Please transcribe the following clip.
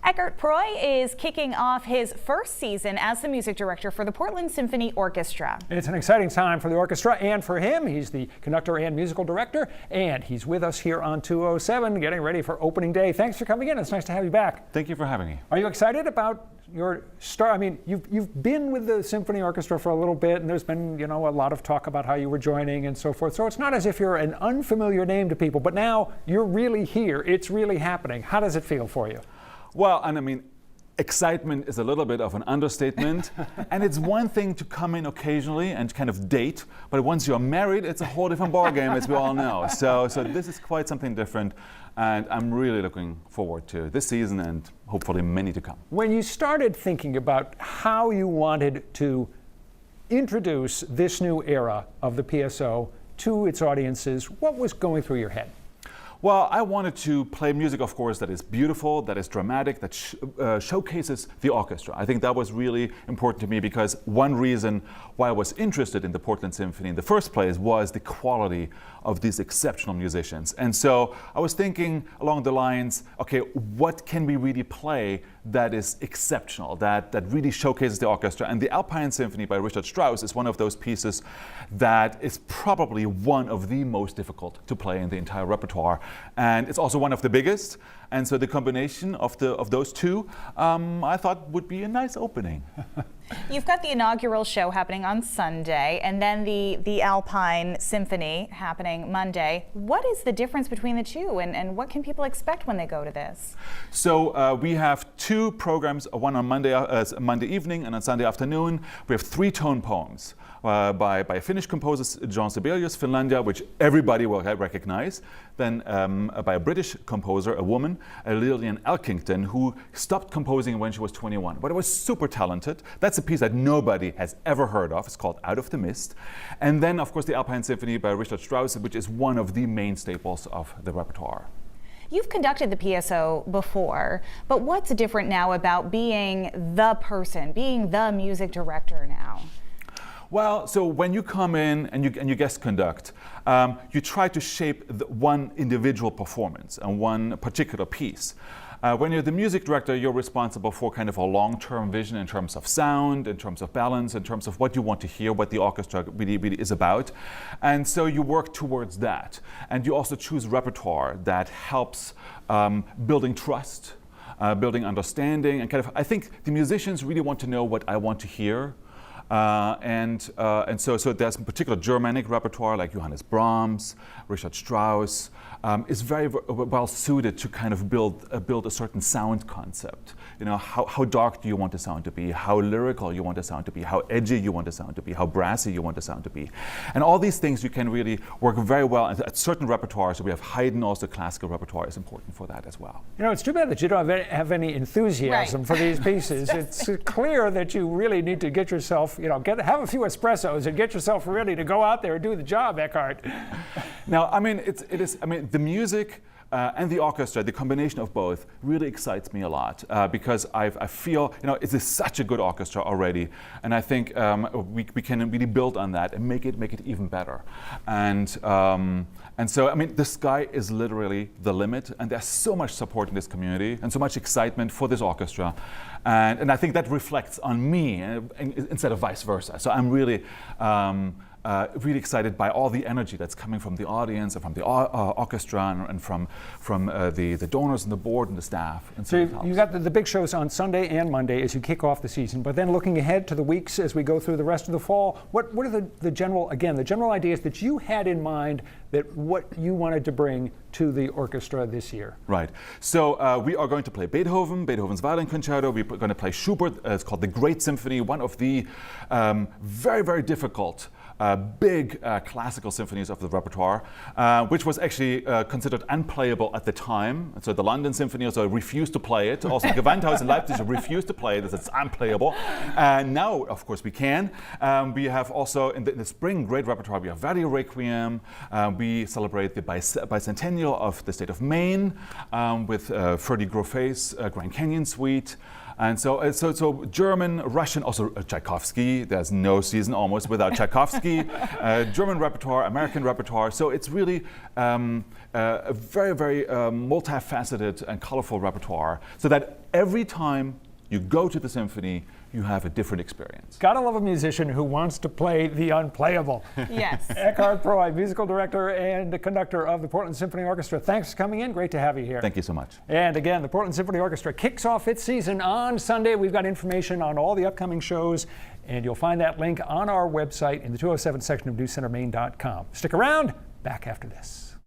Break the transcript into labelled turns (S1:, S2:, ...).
S1: Eckart Preu is kicking off his first season as the music director for the Portland Symphony Orchestra.
S2: It's an exciting time for the orchestra and for him. He's the conductor and musical director, and he's with us here on 207 getting ready for opening day. Thanks for coming in. It's nice to have you back.
S3: Thank you for having me.
S2: Are you excited about your start? I mean, you've been with the Symphony Orchestra for a little bit, and there's been, a lot of talk about how you were joining and so forth. So it's not as if you're an unfamiliar name to people, but now you're really here. It's really happening. How does it feel for you?
S3: Well, and I mean, excitement is a little bit of an understatement. And it's one thing to come in occasionally and kind of date, but once you're married, it's a whole different ballgame, as we all know. So this is quite something different, and I'm really looking forward to this season and hopefully many to come.
S2: When you started thinking about how you wanted to introduce this new era of the PSO to its audiences, what was going through your head?
S3: Well, I wanted to play music, of course, that is beautiful, that is dramatic, that showcases the orchestra. I think that was really important to me because one reason why I was interested in the Portland Symphony in the first place was the quality of these exceptional musicians. And so I was thinking along the lines, okay, what can we really play that is exceptional, that really showcases the orchestra? And the Alpine Symphony by Richard Strauss is one of those pieces that is probably one of the most difficult to play in the entire repertoire. And it's also one of the biggest. And so the combination of those two, I thought would be a nice opening.
S1: You've got the inaugural show happening on Sunday, and then the Alpine Symphony happening Monday. What is the difference between the two, and what can people expect when they go to this?
S3: So we have two programs, one on Monday evening and on Sunday afternoon. We have three tone poems by a Finnish composer, John Sibelius, Finlandia, which everybody will recognize. Then by a British composer, a woman, Lillian Elkington, who stopped composing when she was 21, but was super talented. That's a piece that nobody has ever heard of. It's called Out of the Mist. And then, of course, the Alpine Symphony by Richard Strauss, which is one of the main staples of the repertoire.
S1: You've conducted the PSO before, but what's different now about being the person, being the music director now?
S3: Well, so when you come in and you guest conduct, you try to shape one individual performance and one particular piece. When you're the music director, you're responsible for kind of a long-term vision in terms of sound, in terms of balance, in terms of what you want to hear, what the orchestra really is about. And so you work towards that. And you also choose repertoire that helps building trust, building understanding, and I think the musicians really want to know what I want to hear. And so there's a particular Germanic repertoire like Johannes Brahms, Richard Strauss, is very well suited to kind of build a certain sound concept. How dark do you want the sound to be? How lyrical you want the sound to be? How edgy you want the sound to be? How brassy you want the sound to be? And all these things you can really work very well at certain repertoires. So we have Haydn, also classical repertoire is important for that as well.
S2: It's too bad that you don't have any enthusiasm for these pieces. It's clear that you really need to get yourself, have a few espressos and get yourself ready to go out there and do the job, Eckart.
S3: Now, I mean, the music and the orchestra, the combination of both, really excites me a lot because I feel, it is such a good orchestra already, and I think we can really build on that and make it even better. And so, I mean, the sky is literally the limit, and there's so much support in this community and so much excitement for this orchestra, and I think that reflects on me instead of vice versa. So I'm really really excited by all the energy that's coming from the audience and from the orchestra and from the donors and the board and the staff. And
S2: so you got the big shows on Sunday and Monday as you kick off the season, but then looking ahead to the weeks as we go through the rest of the fall, what are the general ideas that you had in mind, that what you wanted to bring to the orchestra this year? Right.
S3: So we are going to play Beethoven's Violin Concerto. We're going to play Schubert. It's called the Great Symphony, one of the very, very difficult big classical symphonies of the repertoire, which was actually considered unplayable at the time. And so the London Symphony also refused to play it. Also Gewandhaus in Leipzig refused to play it. It's unplayable. And now, of course, we can. We have also in the spring great repertoire. We have Verdi Requiem. We celebrate the bicentennial of the state of Maine with Ferdy Groffet's Grand Canyon Suite. And so German, Russian, also Tchaikovsky. There's no season almost without Tchaikovsky. German repertoire, American repertoire. So it's really a very, very multifaceted and colorful repertoire, so that every time you go to the symphony, you have a different experience.
S2: Gotta love a musician who wants to play the unplayable.
S1: Yes.
S2: Eckart Preu, musical director and conductor of the Portland Symphony Orchestra. Thanks for coming in. Great to have you here.
S3: Thank you so much.
S2: And again, the Portland Symphony Orchestra kicks off its season on Sunday. We've got information on all the upcoming shows, and you'll find that link on our website in the 207 section of newscentermaine.com. Stick around. Back after this.